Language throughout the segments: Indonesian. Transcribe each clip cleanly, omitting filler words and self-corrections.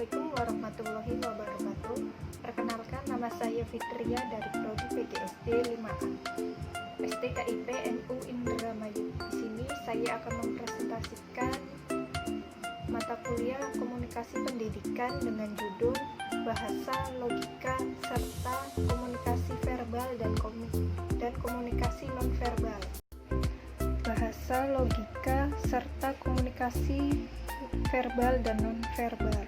Assalamualaikum warahmatullahi wabarakatuh. Perkenalkan, nama saya Fitria dari Prodi PGSD 5A STKIP NU Indramayu. Di sini saya akan mempresentasikan mata kuliah Komunikasi Pendidikan dengan judul Bahasa, Logika, serta Komunikasi Verbal dan Komunikasi Nonverbal. Bahasa, logika, serta komunikasi verbal dan nonverbal.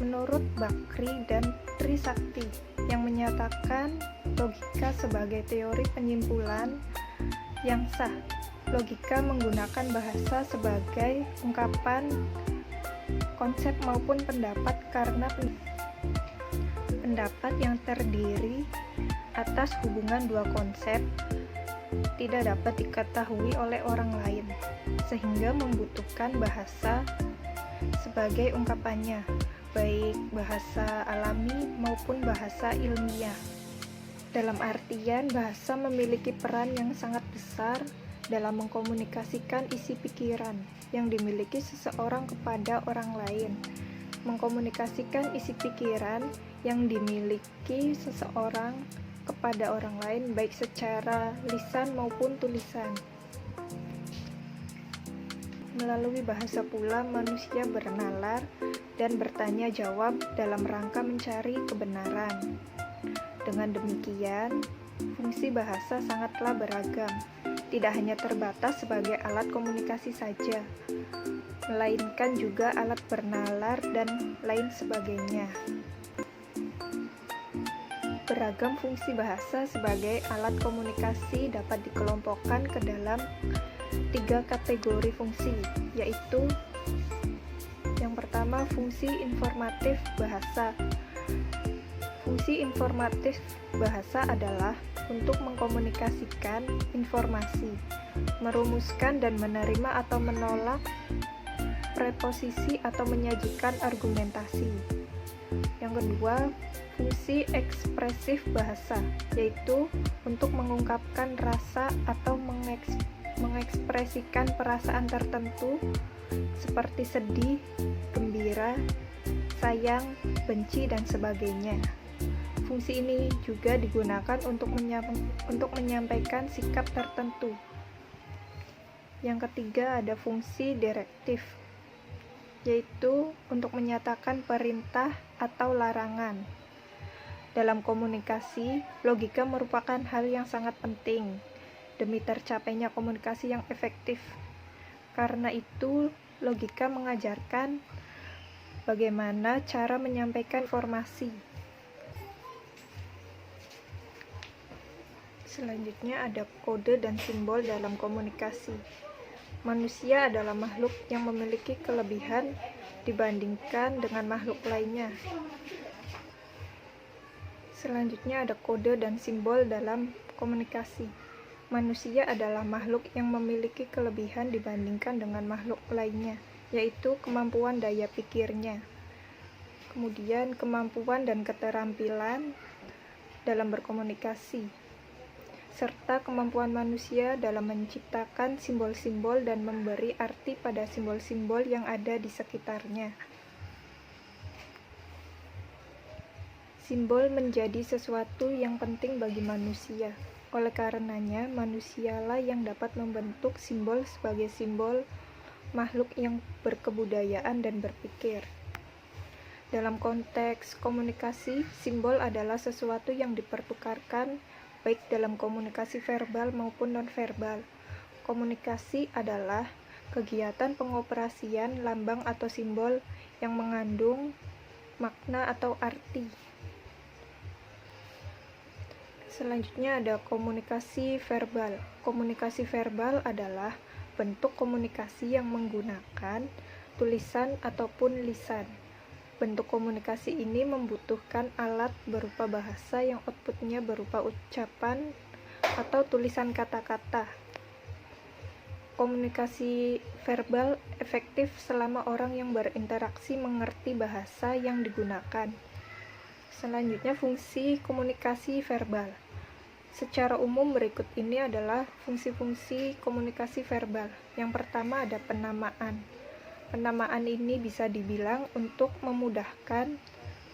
Menurut Bakri dan Trisakti yang menyatakan logika sebagai teori penyimpulan yang sah, logika menggunakan bahasa sebagai ungkapan konsep maupun pendapat karena pendapat yang terdiri atas hubungan dua konsep tidak dapat diketahui oleh orang lain, sehingga membutuhkan bahasa sebagai ungkapannya, baik bahasa alami maupun bahasa ilmiah. Dalam artian, bahasa memiliki peran yang sangat besar dalam mengkomunikasikan isi pikiran yang dimiliki seseorang kepada orang lain. Mengkomunikasikan isi pikiran yang dimiliki seseorang kepada orang lain baik secara lisan maupun tulisan. Melalui bahasa pula manusia bernalar dan bertanya jawab dalam rangka mencari kebenaran. Dengan demikian, fungsi bahasa sangatlah beragam, tidak hanya terbatas sebagai alat komunikasi saja, melainkan juga alat bernalar dan lain sebagainya. Beragam fungsi bahasa sebagai alat komunikasi dapat dikelompokkan ke dalam 3 kategori fungsi, yaitu yang pertama, fungsi informatif bahasa. Fungsi informatif bahasa adalah untuk mengkomunikasikan informasi, merumuskan dan menerima atau menolak preposisi atau menyajikan argumentasi. Yang kedua, fungsi ekspresif bahasa, yaitu untuk mengungkapkan rasa atau mengekspresikan perasaan tertentu seperti sedih, gembira, sayang, benci, dan sebagainya. Fungsi ini juga digunakan untuk menyampaikan sikap tertentu. Yang ketiga, ada fungsi direktif, yaitu untuk menyatakan perintah atau larangan. Dalam komunikasi, logika merupakan hal yang sangat penting demi tercapainya komunikasi yang efektif. Karena itu, logika mengajarkan bagaimana cara menyampaikan informasi. Selanjutnya ada kode dan simbol dalam komunikasi. Manusia adalah makhluk yang memiliki kelebihan dibandingkan dengan makhluk lainnya. Selanjutnya ada kode dan simbol dalam komunikasi. Manusia adalah makhluk yang memiliki kelebihan dibandingkan dengan makhluk lainnya, yaitu kemampuan daya pikirnya. Kemudian kemampuan dan keterampilan dalam berkomunikasi, serta kemampuan manusia dalam menciptakan simbol-simbol dan memberi arti pada simbol-simbol yang ada di sekitarnya. Simbol menjadi sesuatu yang penting bagi manusia. Oleh karenanya, manusialah yang dapat membentuk simbol sebagai simbol makhluk yang berkebudayaan dan berpikir. Dalam konteks komunikasi, simbol adalah sesuatu yang dipertukarkan baik dalam komunikasi verbal maupun nonverbal. Komunikasi adalah kegiatan pengoperasian lambang atau simbol yang mengandung makna atau arti. Selanjutnya ada komunikasi verbal. Komunikasi verbal adalah bentuk komunikasi yang menggunakan tulisan ataupun lisan. Bentuk komunikasi ini membutuhkan alat berupa bahasa yang outputnya berupa ucapan atau tulisan kata-kata. Komunikasi verbal efektif selama orang yang berinteraksi mengerti bahasa yang digunakan. Selanjutnya, fungsi komunikasi verbal. Secara umum berikut ini adalah fungsi-fungsi komunikasi verbal. Yang pertama ada penamaan. Penamaan ini bisa dibilang untuk memudahkan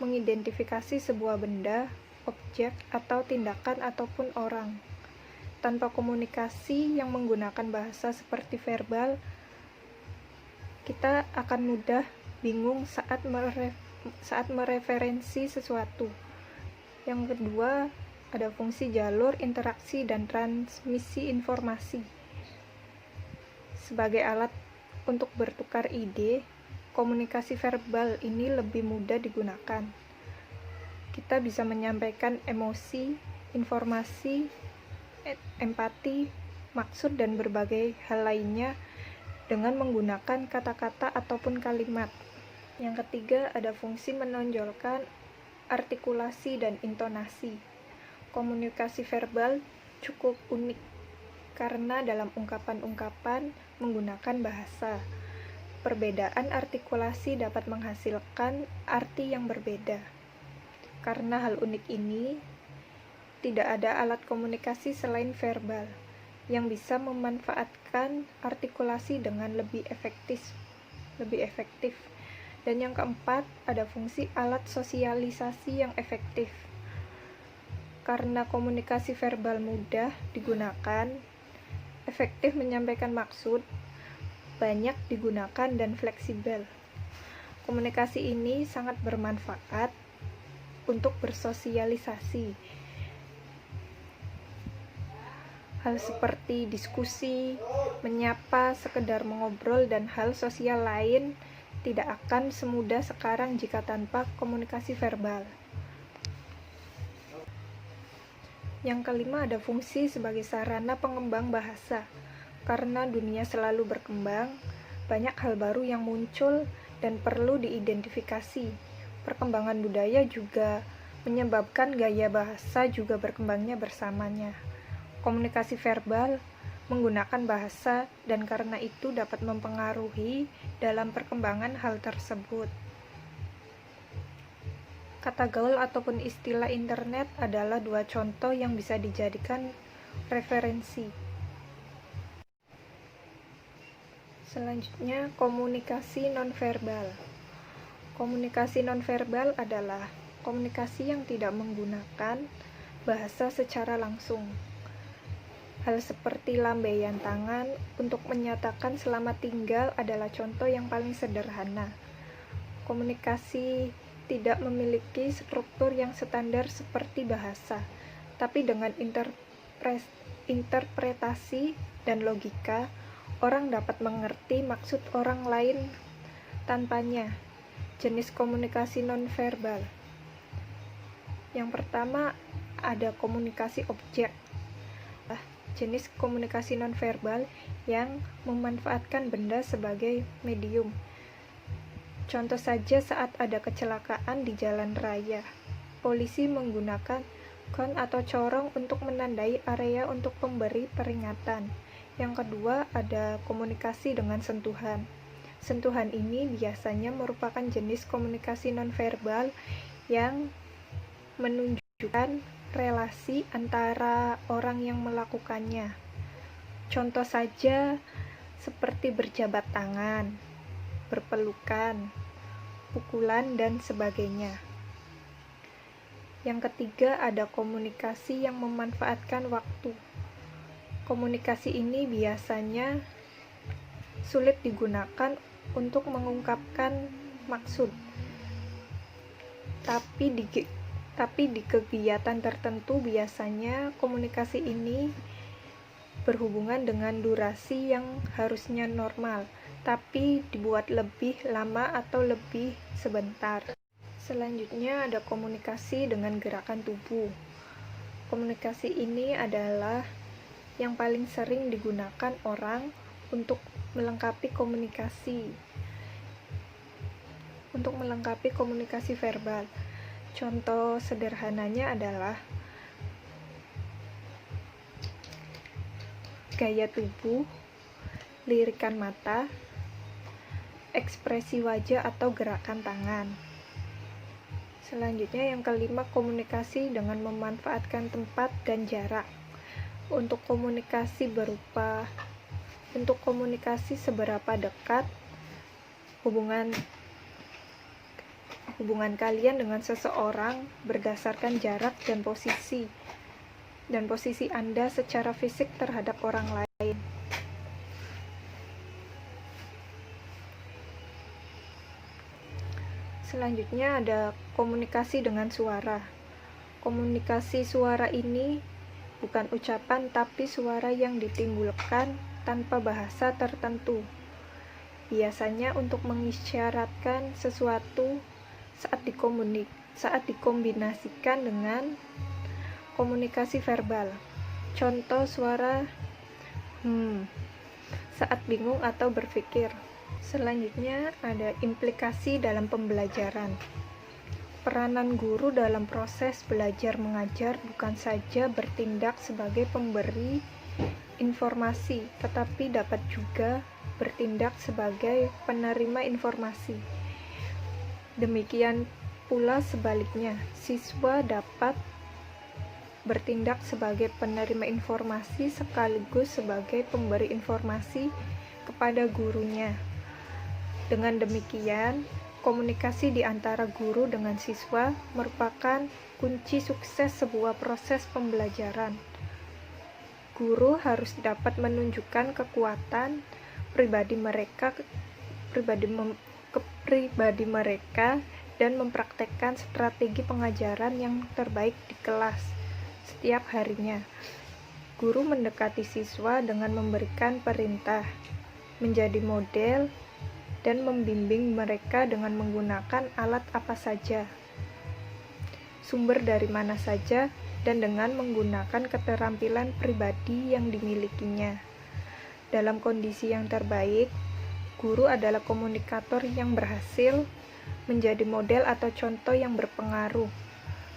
mengidentifikasi sebuah benda, objek, atau tindakan ataupun orang. Tanpa komunikasi yang menggunakan bahasa seperti verbal, kita akan mudah bingung saat mereferensi sesuatu. Yang kedua, ada fungsi jalur interaksi dan transmisi informasi. Sebagai alat untuk bertukar ide, komunikasi verbal ini lebih mudah digunakan. Kita bisa menyampaikan emosi, informasi, empati, maksud, dan berbagai hal lainnya dengan menggunakan kata-kata ataupun kalimat. Yang ketiga, ada fungsi menonjolkan artikulasi dan intonasi. Komunikasi verbal cukup unik karena dalam ungkapan-ungkapan menggunakan bahasa. Perbedaan artikulasi dapat menghasilkan arti yang berbeda. Karena hal unik ini, tidak ada alat komunikasi selain verbal yang bisa memanfaatkan artikulasi dengan lebih efektif. Dan yang keempat, ada fungsi alat sosialisasi yang efektif. Karena komunikasi verbal mudah digunakan, efektif menyampaikan maksud, banyak digunakan, dan fleksibel. Komunikasi ini sangat bermanfaat untuk bersosialisasi. Hal seperti diskusi, menyapa, sekedar mengobrol, dan hal sosial lain tidak akan semudah sekarang jika tanpa komunikasi verbal. Yang kelima, ada fungsi sebagai sarana pengembang bahasa. Karena dunia selalu berkembang, banyak hal baru yang muncul dan perlu diidentifikasi. Perkembangan budaya juga menyebabkan gaya bahasa juga berkembangnya bersamanya. Komunikasi verbal menggunakan bahasa dan karena itu dapat mempengaruhi dalam perkembangan hal tersebut. Kata gaul ataupun istilah internet adalah dua contoh yang bisa dijadikan referensi. Selanjutnya, komunikasi nonverbal. Komunikasi nonverbal adalah komunikasi yang tidak menggunakan bahasa secara langsung. Hal seperti lambaian tangan untuk menyatakan selamat tinggal adalah contoh yang paling sederhana. Komunikasi tidak memiliki struktur yang standar seperti bahasa, tapi dengan interpretasi dan logika, orang dapat mengerti maksud orang lain tanpanya. Jenis komunikasi nonverbal. Yang pertama, ada komunikasi objek. Jenis komunikasi nonverbal yang memanfaatkan benda sebagai medium. Contoh saja saat ada kecelakaan di jalan raya. Polisi menggunakan kon atau corong untuk menandai area untuk memberi peringatan. Yang kedua, ada komunikasi dengan sentuhan. Sentuhan ini biasanya merupakan jenis komunikasi nonverbal yang menunjukkan relasi antara orang yang melakukannya. Contoh saja seperti berjabat tangan, berpelukan, pukulan, dan sebagainya. Yang ketiga, ada komunikasi yang memanfaatkan waktu. Komunikasi ini biasanya sulit digunakan untuk mengungkapkan maksud, tapi di kegiatan tertentu biasanya komunikasi ini berhubungan dengan durasi yang harusnya normal, tapi dibuat lebih lama atau lebih sebentar. Selanjutnya ada komunikasi dengan gerakan tubuh. Komunikasi ini adalah yang paling sering digunakan orang untuk melengkapi komunikasi verbal. Contoh sederhananya adalah gaya tubuh, lirikan mata, ekspresi wajah atau gerakan tangan. Selanjutnya yang kelima, komunikasi dengan memanfaatkan tempat dan jarak. Untuk komunikasi seberapa dekat, hubungan kalian dengan seseorang berdasarkan jarak dan posisi Anda secara fisik terhadap orang lain. Selanjutnya ada komunikasi dengan suara. Komunikasi suara ini bukan ucapan tapi suara yang ditimbulkan tanpa bahasa tertentu. Biasanya untuk mengisyaratkan sesuatu saat dikombinasikan dengan komunikasi verbal. Contoh suara saat bingung atau berpikir. Selanjutnya ada implikasi dalam pembelajaran. Peranan guru dalam proses belajar mengajar bukan saja bertindak sebagai pemberi informasi, tetapi dapat juga bertindak sebagai penerima informasi. Demikian pula sebaliknya, siswa dapat bertindak sebagai penerima informasi sekaligus sebagai pemberi informasi kepada gurunya. Dengan demikian, komunikasi di antara guru dengan siswa merupakan kunci sukses sebuah proses pembelajaran. Guru harus dapat menunjukkan kekuatan pribadi mereka dan mempraktekkan strategi pengajaran yang terbaik di kelas setiap harinya. Guru mendekati siswa dengan memberikan perintah, menjadi model, dan membimbing mereka dengan menggunakan alat apa saja, sumber dari mana saja, dan dengan menggunakan keterampilan pribadi yang dimilikinya. Dalam kondisi yang terbaik, guru adalah komunikator yang berhasil, menjadi model atau contoh yang berpengaruh,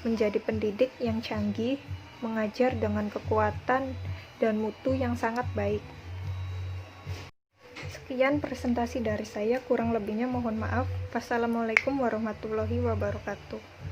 menjadi pendidik yang canggih, mengajar dengan kekuatan dan mutu yang sangat baik. Sekian presentasi dari saya, kurang lebihnya mohon maaf. Wassalamualaikum warahmatullahi wabarakatuh.